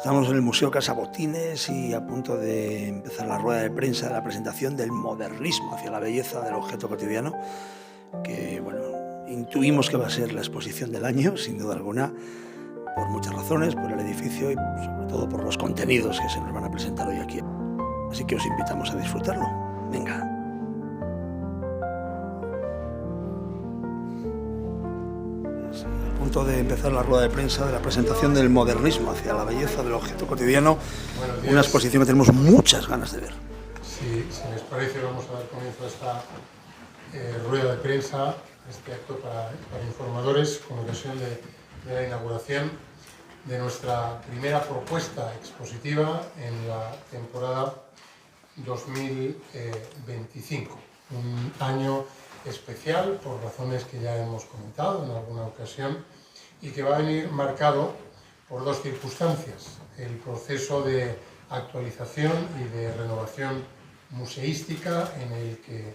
Estamos en el Museo Casa Botines y a punto de empezar la rueda de prensa de la presentación del modernismo hacia la belleza del objeto cotidiano, que, bueno, intuimos que va a ser la exposición del año, sin duda alguna, por muchas razones, por el edificio y sobre todo por los contenidos que se nos van a presentar hoy aquí. Así que os invitamos a disfrutarlo. Venga. A punto de empezar la rueda de prensa de la presentación del modernismo hacia la belleza del objeto cotidiano, una exposición que tenemos muchas ganas de ver. Si les parece, vamos a dar comienzo a esta rueda de prensa, este acto para informadores con ocasión de la inauguración de nuestra primera propuesta expositiva en la temporada 2025. Un año especial por razones que ya hemos comentado en alguna ocasión y que va a venir marcado por dos circunstancias: el proceso de actualización y de renovación museística en el que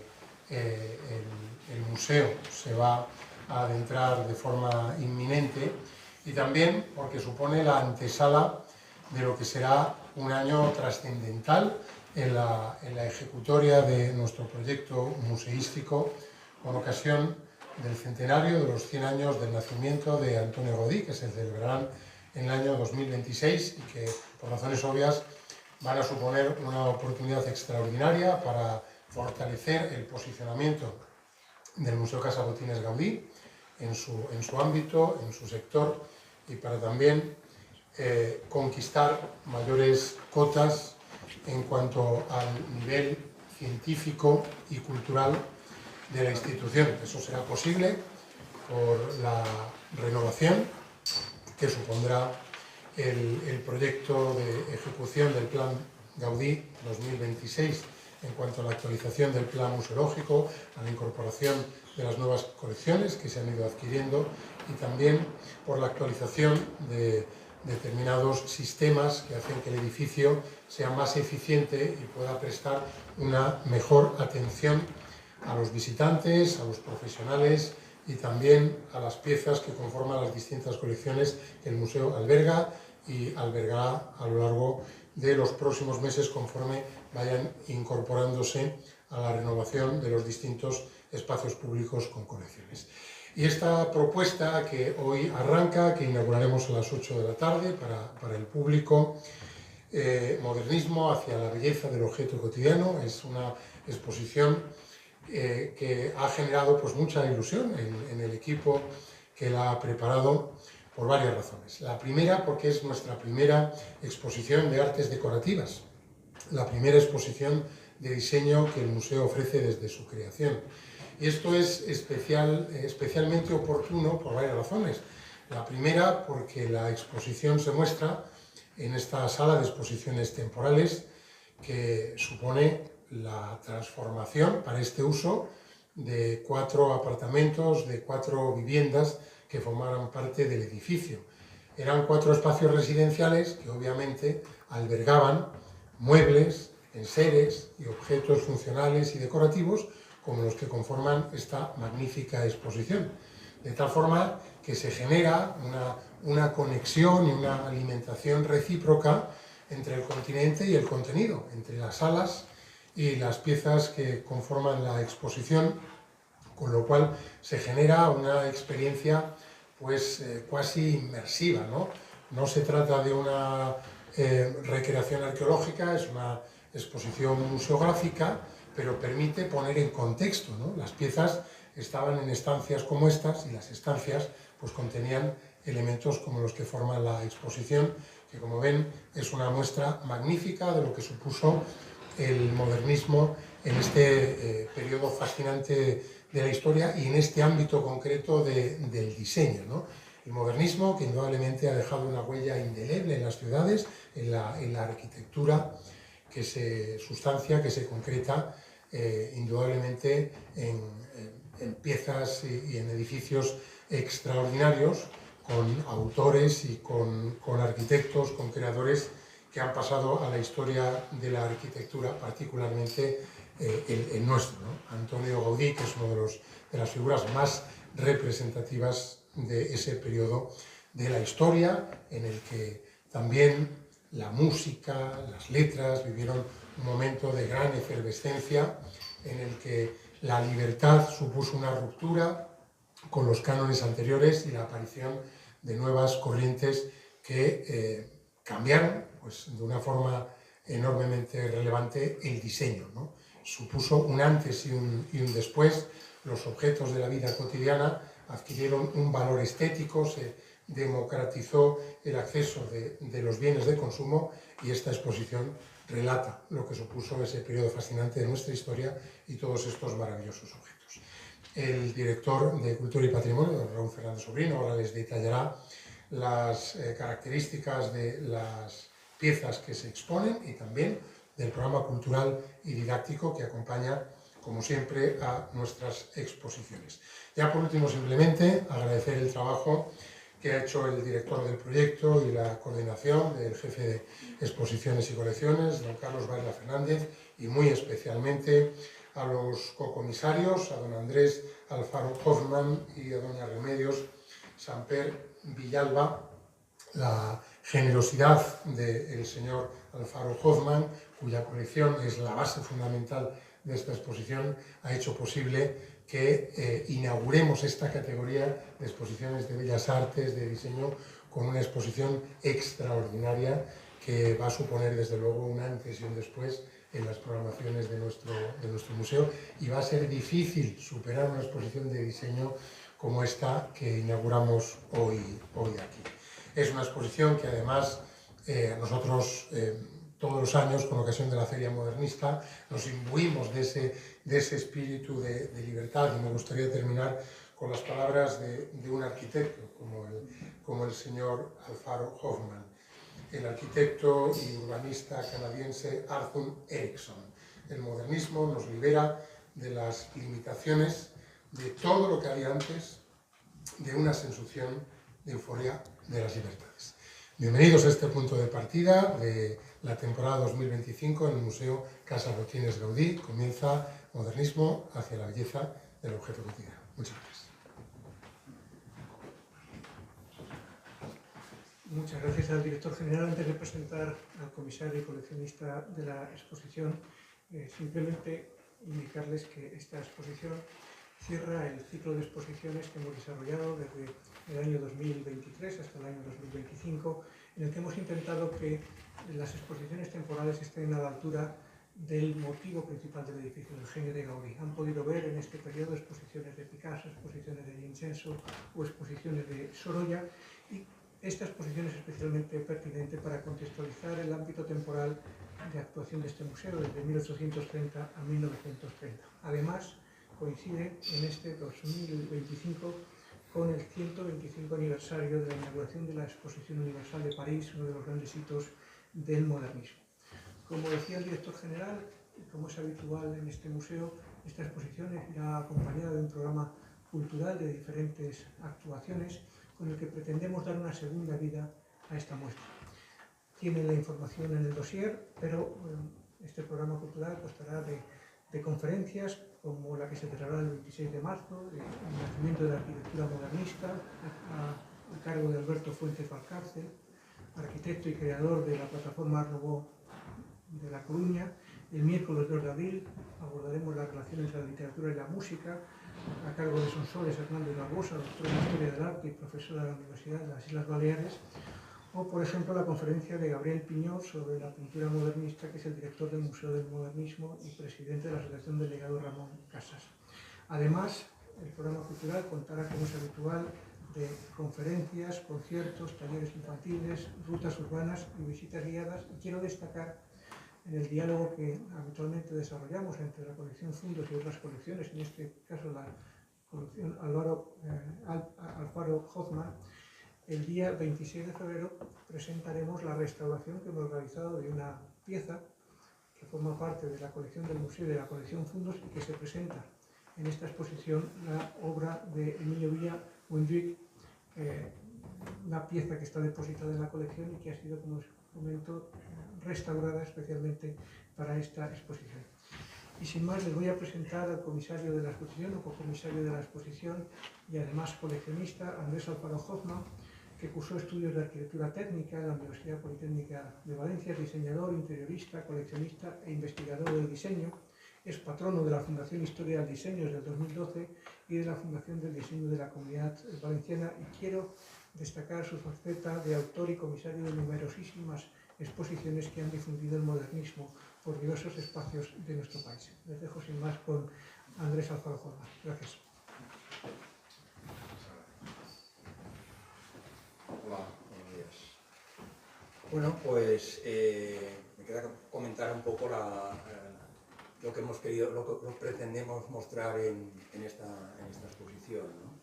el museo se va a adentrar de forma inminente, y también porque supone la antesala de lo que será un año trascendental en la ejecutoria de nuestro proyecto museístico con ocasión del centenario de los 100 años del nacimiento de Antonio Gaudí, que se celebrarán en el año 2026 y que, por razones obvias, van a suponer una oportunidad extraordinaria para fortalecer el posicionamiento del Museo Casa Botines Gaudí en su ámbito, en su sector, y para también conquistar mayores cotas en cuanto al nivel científico y cultural de la institución. Eso será posible por la renovación que supondrá el proyecto de ejecución del Plan Gaudí 2026 en cuanto a la actualización del plan museológico, a la incorporación de las nuevas colecciones que se han ido adquiriendo, y también por la actualización de determinados sistemas que hacen que el edificio sea más eficiente y pueda prestar una mejor atención a los visitantes, a los profesionales y también a las piezas que conforman las distintas colecciones que el museo alberga y albergará a lo largo de los próximos meses conforme vayan incorporándose a la renovación de los distintos espacios públicos con colecciones. Y esta propuesta que hoy arranca, que inauguraremos a las 8 de la tarde para el público, modernismo hacia la belleza del objeto cotidiano, es una exposición que ha generado pues mucha ilusión en el equipo que la ha preparado por varias razones. La primera, porque es nuestra primera exposición de artes decorativas, la primera exposición de diseño que el museo ofrece desde su creación. Y esto es especialmente oportuno por varias razones. La primera, porque la exposición se muestra en esta sala de exposiciones temporales que supone la transformación para este uso de 4 apartamentos, de 4 viviendas que formaran parte del edificio. Eran 4 espacios residenciales que obviamente albergaban muebles, enseres y objetos funcionales y decorativos como los que conforman esta magnífica exposición. De tal forma que se genera una conexión y una alimentación recíproca entre el continente y el contenido, entre las salas y las piezas que conforman la exposición, con lo cual se genera una experiencia pues cuasi inmersiva, ¿no? No se trata de una recreación arqueológica, es una exposición museográfica, pero permite poner en contexto, ¿no? Las piezas estaban en estancias como estas y las estancias pues contenían elementos como los que forman la exposición, que, como ven, es una muestra magnífica de lo que supuso el modernismo en este periodo fascinante de la historia y en este ámbito concreto del diseño, ¿no? El modernismo, que indudablemente ha dejado una huella indeleble en las ciudades, en la arquitectura que se sustancia, que se concreta indudablemente en piezas y en edificios extraordinarios, con autores y con arquitectos, con creadores que han pasado a la historia de la arquitectura, particularmente el nuestro, ¿no? Antonio Gaudí, que es uno de las figuras más representativas de ese periodo de la historia, en el que también la música, las letras vivieron un momento de gran efervescencia en el que la libertad supuso una ruptura con los cánones anteriores y la aparición de nuevas corrientes que cambiaron pues, de una forma enormemente relevante el diseño, ¿no? Supuso un antes y un después. Los objetos de la vida cotidiana adquirieron un valor estético, se democratizó el acceso de los bienes de consumo y esta exposición relata lo que supuso ese periodo fascinante de nuestra historia y todos estos maravillosos objetos. El director de Cultura y Patrimonio, don Raúl Fernández Sobrino, ahora les detallará las características de las piezas que se exponen y también del programa cultural y didáctico que acompaña, como siempre, a nuestras exposiciones. Ya por último, simplemente agradecer el trabajo que ha hecho el director del proyecto y la coordinación del jefe de exposiciones y colecciones, don Carlos Varela Fernández, y muy especialmente a los cocomisarios, a don Andrés Alfaro Hoffman y a doña Remedios Samper Villalba. La generosidad del señor Alfaro Hoffman, cuya colección es la base fundamental de esta exposición, ha hecho posible que inauguremos esta categoría de exposiciones de bellas artes, de diseño, con una exposición extraordinaria que va a suponer desde luego un antes y un después en las programaciones de nuestro museo, y va a ser difícil superar una exposición de diseño como esta que inauguramos hoy aquí. Es una exposición que además nosotros todos los años, con ocasión de la Feria Modernista, nos imbuimos de ese espíritu de libertad, y me gustaría terminar con las palabras de un arquitecto como el señor Alfaro Hoffman, el arquitecto y urbanista canadiense Arthur Erickson. El modernismo nos libera de las limitaciones de todo lo que había antes, de una sensación de euforia de las libertades. Bienvenidos a este punto de partida de la temporada 2025 en el Museo Casa Botines Gaudí. Comienza Modernismo hacia la belleza del objeto cotidiano. Muchas gracias. Muchas gracias al director general. Antes de presentar al comisario y coleccionista de la exposición, simplemente indicarles que esta exposición cierra el ciclo de exposiciones que hemos desarrollado desde el año 2023 hasta el año 2025, en el que hemos intentado que las exposiciones temporales estén a la altura del motivo principal del edificio, del genio de Gaudí. Han podido ver en este periodo exposiciones de Picasso, exposiciones de Vincenzo o exposiciones de Sorolla, y esta exposición es especialmente pertinente para contextualizar el ámbito temporal de actuación de este museo desde 1830 a 1930. Además, coincide en este 2025 con el 125 aniversario de la inauguración de la Exposición Universal de París, uno de los grandes hitos del modernismo. Como decía el director general, y como es habitual en este museo, esta exposición irá acompañada de un programa cultural de diferentes actuaciones con el que pretendemos dar una segunda vida a esta muestra. Tienen la información en el dossier, pero este programa cultural constará de conferencias como la que se celebrará el 26 de marzo, el nacimiento de la arquitectura modernista, a cargo de Alberto Fuentes Valcárcel, arquitecto y creador de la plataforma Art Nouveau de La Coruña. El miércoles 2 de abril abordaremos la relación entre la literatura y la música, a cargo de Sonsoles Hernández Barbosa, doctora en Historia del Arte y profesora de la Universidad de las Islas Baleares, o, por ejemplo, la conferencia de Gabriel Piñol sobre la pintura modernista, que es el director del Museo del Modernismo y presidente de la Asociación del Legado Ramón Casas. Además, el programa cultural contará, como es habitual, de conferencias, conciertos, talleres infantiles, rutas urbanas y visitas guiadas. Y quiero destacar en el diálogo que habitualmente desarrollamos entre la colección Fundos y otras colecciones, en este caso la colección Alfaro Hoffman. El día 26 de febrero presentaremos la restauración que hemos realizado de una pieza que forma parte de la colección del museo y de la colección Fundos, y que se presenta en esta exposición, la obra de Emilio Villa-Wendrick, una pieza que está depositada en la colección y que ha sido, como os comento, restaurada especialmente para esta exposición. Y sin más, les voy a presentar al comisario de la exposición o cocomisario de la exposición y además coleccionista, Andrés Alfaro Hoffman, que cursó estudios de arquitectura técnica en la Universidad Politécnica de Valencia, es diseñador, interiorista, coleccionista e investigador del diseño. Es patrono de la Fundación Historia del Diseño desde el 2012 y de la Fundación del Diseño de la Comunidad Valenciana, y quiero destacar su faceta de autor y comisario de numerosísimas exposiciones que han difundido el modernismo por diversos espacios de nuestro país. Les dejo sin más con Andrés Alfaro Jorba. Gracias. Hola, buenos días. Bueno, pues me queda comentar un poco lo que hemos querido, lo que pretendemos mostrar en esta exposición, ¿no?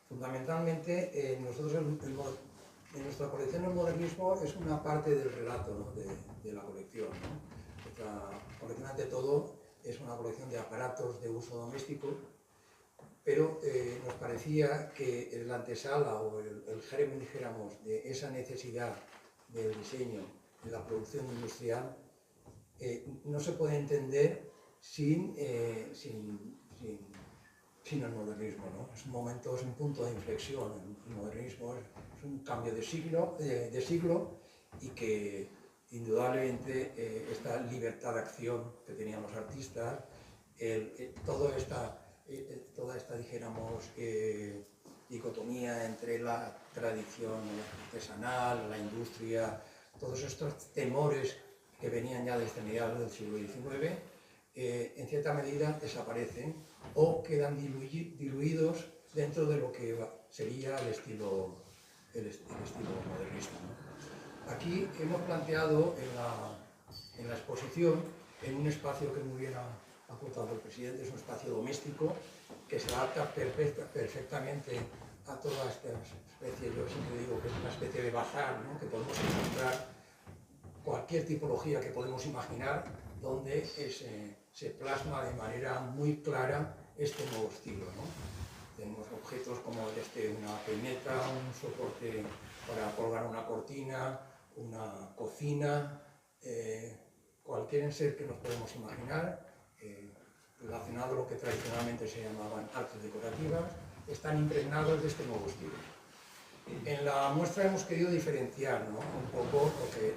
Fundamentalmente, nosotros en nuestra colección el modernismo es una parte del relato, ¿no?, de la colección, ¿no? Nuestra colección, ante todo, es una colección de aparatos de uso doméstico, pero nos parecía que la antesala o el germen, dijéramos, de esa necesidad del diseño, de la producción industrial, no se puede entender sin el modernismo, ¿no? Es un momento, es un punto de inflexión. El modernismo es un cambio de siglo, y que indudablemente esta libertad de acción que tenían los artistas, toda esta, dijéramos, dicotomía entre la tradición artesanal, la industria, todos estos temores que venían ya desde mediados del siglo XIX, en cierta medida desaparecen o quedan diluidos dentro de lo que sería el estilo modernista, ¿no? Aquí hemos planteado en la exposición, en un espacio que muy bien ha apuntado el presidente, es un espacio doméstico que se adapta perfectamente a toda esta especie. Yo siempre digo que es una especie de bazar, ¿no?, que podemos encontrar cualquier tipología que podemos imaginar, donde se plasma de manera muy clara este nuevo estilo, ¿no? Tenemos objetos como una peineta, un soporte para colgar una cortina, una cocina, cualquier enser que nos podemos imaginar, relacionado a lo que tradicionalmente se llamaban artes decorativas, están impregnados de este nuevo estilo. En la muestra hemos querido diferenciar, ¿no?, un poco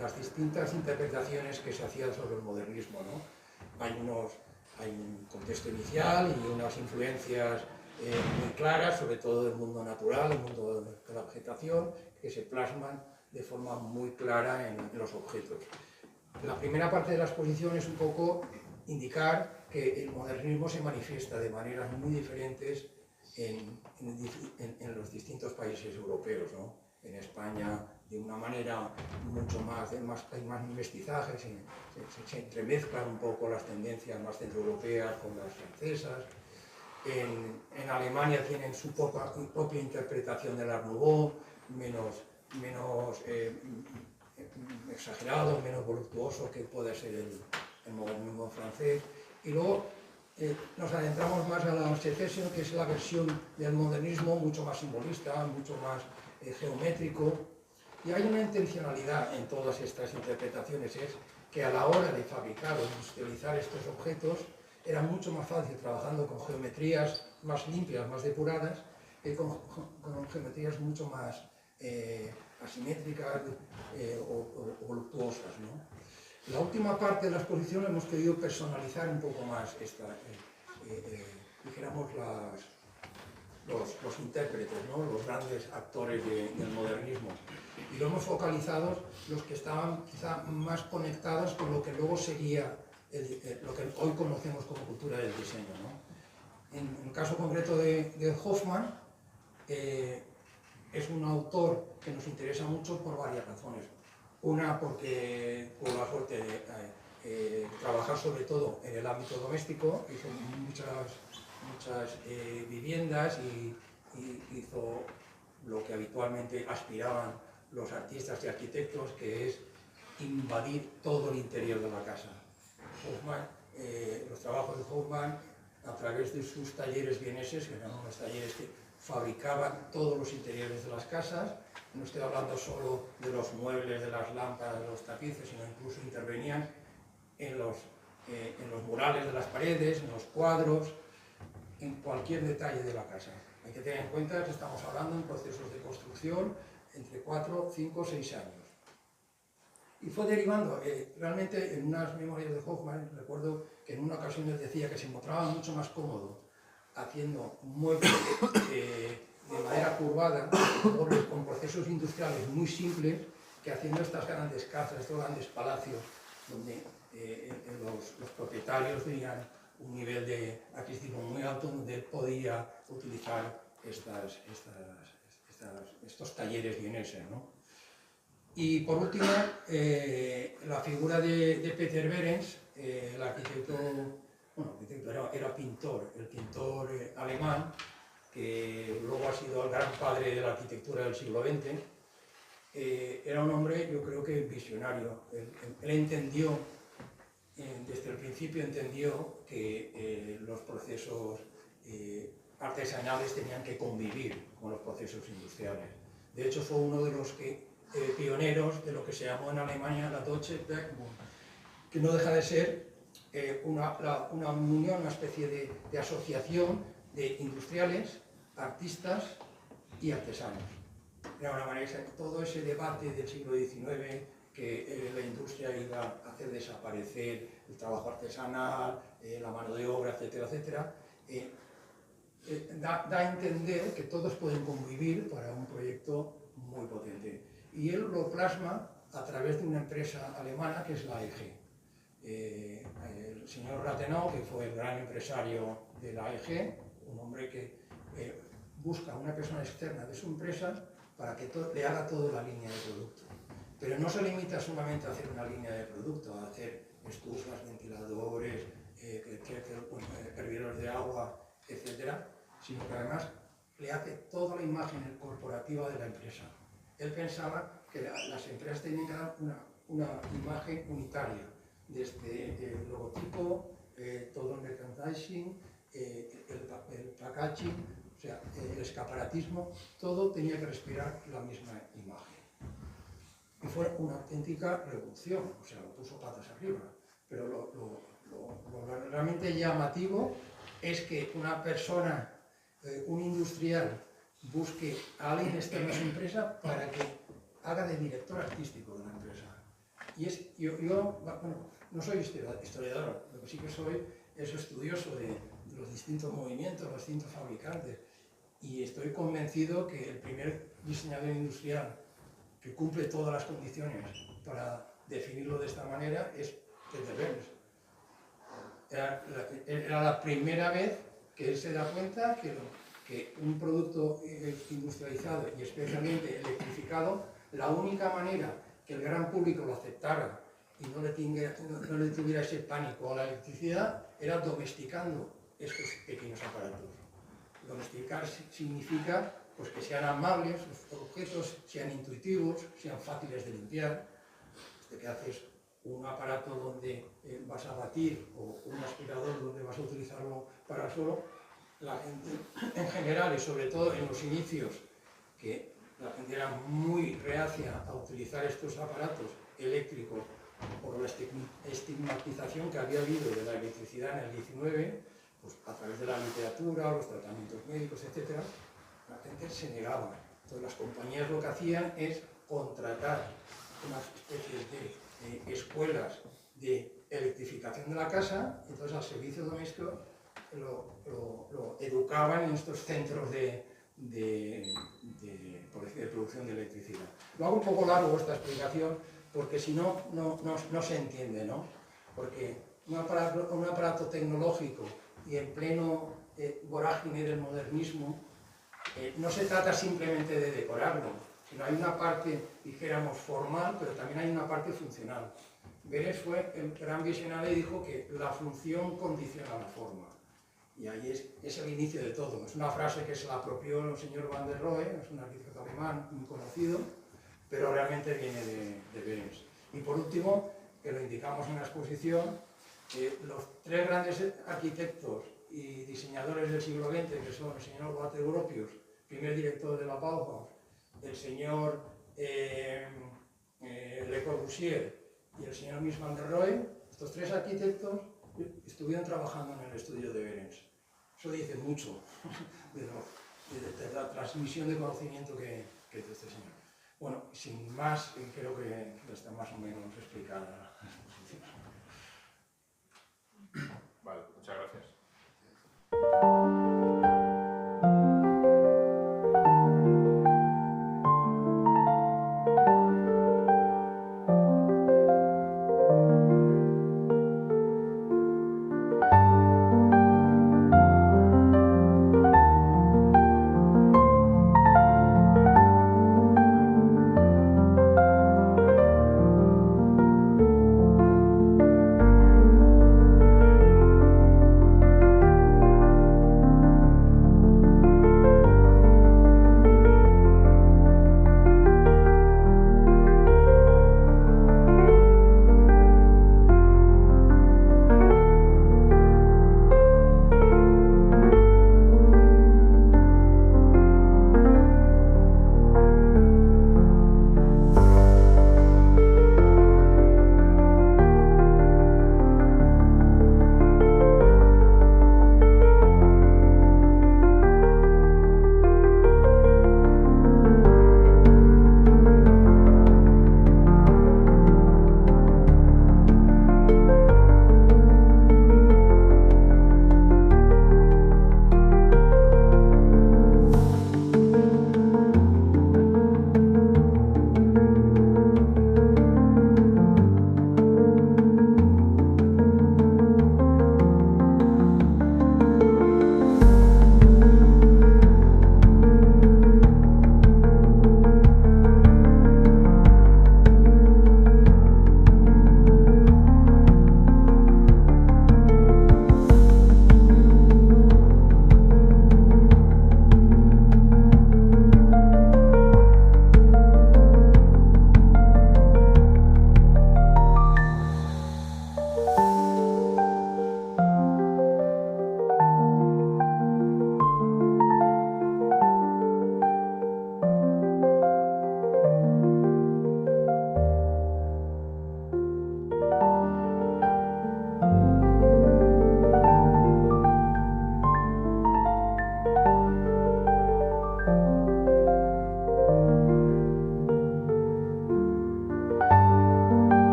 las distintas interpretaciones que se hacían sobre el modernismo, ¿no? Hay un contexto inicial y unas influencias muy claras, sobre todo del mundo natural, el mundo de la vegetación, que se plasman de forma muy clara en los objetos. La primera parte de la exposición es un poco indicar que el modernismo se manifiesta de maneras muy diferentes en los distintos países europeos, ¿no? En España, de una manera mucho más, hay más mestizaje, se entremezclan un poco las tendencias más centroeuropeas con las francesas. En Alemania tienen su propia interpretación del Art Nouveau, menos exagerado, menos voluptuoso que puede ser el modernismo francés. Y luego nos adentramos más a la Secession, que es la versión del modernismo mucho más simbolista, mucho más geométrico. Y hay una intencionalidad en todas estas interpretaciones, es que a la hora de fabricar o industrializar estos objetos era mucho más fácil trabajando con geometrías más limpias, más depuradas, que con geometrías mucho más asimétricas o voluptuosas, ¿no? La última parte de la exposición hemos querido personalizar un poco más dijéramos, los intérpretes, ¿no?, los grandes actores del modernismo, y lo hemos focalizado los que estaban quizá más conectados con lo que luego sería lo que hoy conocemos como cultura del diseño, ¿no? En el caso concreto de Hofmann, es un autor que nos interesa mucho por varias razones. Una, porque tuvo la suerte de trabajar sobre todo en el ámbito doméstico, hizo muchas viviendas y hizo lo que habitualmente aspiraban los artistas y arquitectos, que es invadir todo el interior de la casa. Los trabajos de Hofmann, a través de sus talleres vieneses, que eran unos talleres que fabricaban todos los interiores de las casas, no estoy hablando solo de los muebles, de las lámparas, de los tapices, sino incluso intervenían en los murales de las paredes, en los cuadros, en cualquier detalle de la casa. Hay que tener en cuenta que estamos hablando en procesos de construcción entre 4, 5, 6 años. Y fue derivando, realmente en unas memorias de Hoffman, recuerdo que en una ocasión él decía que se encontraba mucho más cómodo haciendo muebles de madera curvada, con procesos industriales muy simples, que haciendo estas grandes casas, estos grandes palacios, donde los propietarios tenían un nivel de adquisitivo muy alto, donde él podía utilizar estos talleres vieneses, ¿no? Y por último, la figura de Peter Behrens, el arquitecto, bueno, era pintor, el pintor alemán, que luego ha sido el gran padre de la arquitectura del siglo XX. Era un hombre, yo creo que visionario. Él entendió, desde el principio entendió que los procesos artesanales tenían que convivir con los procesos industriales. De hecho, fue uno de los pioneros de lo que se llamó en Alemania la Deutsche Werkbund, que no deja de ser una unión, una especie de asociación de industriales, artistas y artesanos. De alguna manera, todo ese debate del siglo XIX, que la industria iba a hacer desaparecer el trabajo artesanal, la mano de obra, etcétera, etcétera, da a entender que todos pueden convivir para un proyecto muy potente. Y él lo plasma a través de una empresa alemana que es la AEG. El señor Rathenau, que fue el gran empresario de la AEG, un hombre que busca una persona externa de su empresa para que le haga toda la línea de producto. Pero no se limita solamente a hacer una línea de producto, a hacer estufas, ventiladores, hervidores de agua, etc., sino que además le hace toda la imagen corporativa de la empresa. Él pensaba que las empresas tenían que dar una imagen unitaria, desde el logotipo, todo el merchandising, el packaging, o sea, el escaparatismo, todo tenía que respirar la misma imagen. Y fue una auténtica revolución, o sea, lo puso patas arriba. Pero lo realmente llamativo es que una persona, un industrial, busque a alguien externo a su empresa para que haga de director artístico de la empresa. Y yo bueno, no soy historiador, lo que sí que soy es estudioso de los distintos movimientos, los distintos fabricantes, y estoy convencido que el primer diseñador industrial que cumple todas las condiciones para definirlo de esta manera es Peter Behrens. Era la primera vez que él se da cuenta que un producto industrializado y especialmente electrificado, la única manera que el gran público lo aceptara y no le tuviera ese pánico a la electricidad era domesticando estos pequeños aparatos. Domesticar significa pues, que sean amables, los objetos sean intuitivos, sean fáciles de limpiar. Desde que haces un aparato donde vas a batir o un aspirador donde vas a utilizarlo para solo, la gente en general y sobre todo en los inicios, que la gente era muy reacia a utilizar estos aparatos eléctricos por la estigmatización que había habido de la electricidad en el 19, pues a través de la literatura, los tratamientos médicos, etc., la gente se negaba. Entonces las compañías lo que hacían es contratar unas especies de escuelas de electrificación de la casa, entonces al servicio doméstico lo educaban en estos centros de producción de electricidad. Lo hago un poco largo esta explicación porque si no, no se entiende, ¿no? Porque un aparato tecnológico y en pleno vorágine del modernismo, no se trata simplemente de decorarlo, sino hay una parte, dijéramos, formal, pero también hay una parte funcional. Behrens fue el gran visionario y dijo que la función condiciona la forma. Y ahí es el inicio de todo. Es una frase que se la apropió el señor Van der Rohe, es un arquitecto alemán muy conocido, pero realmente viene de Behrens. Y por último, que lo indicamos en la exposición, los tres grandes arquitectos y diseñadores del siglo XX, que son el señor Walter Gropius, primer director de la Bauhaus, el señor Le Corbusier y el señor Mies van der Rohe, estos tres arquitectos estuvieron trabajando en el estudio de Behrens. Eso dice mucho de la transmisión de conocimiento que hizo este señor. Bueno, sin más, creo que está más o menos explicada la exposición. Vale, muchas gracias.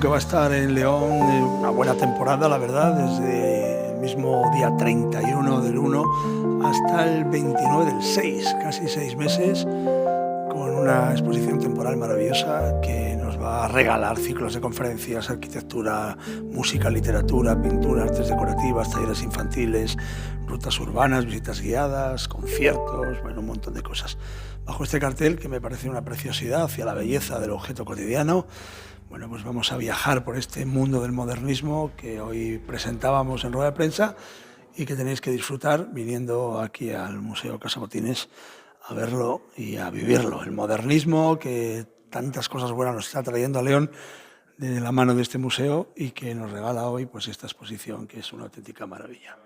Que va a estar en León una buena temporada, la verdad, desde el mismo día 31 del 1 hasta el 29 del 6, casi 6 meses, con una exposición temporal maravillosa que nos va a regalar ciclos de conferencias, arquitectura, música, literatura, pintura, artes decorativas, talleres infantiles, rutas urbanas, visitas guiadas, conciertos, bueno, un montón de cosas. Bajo este cartel, que me parece una preciosidad hacia la belleza del objeto cotidiano, bueno, pues vamos a viajar por este mundo del modernismo que hoy presentábamos en rueda de prensa y que tenéis que disfrutar viniendo aquí al Museo Casa Botines a verlo y a vivirlo. El modernismo que tantas cosas buenas nos está trayendo a León, de la mano de este museo y que nos regala hoy pues esta exposición, que es una auténtica maravilla.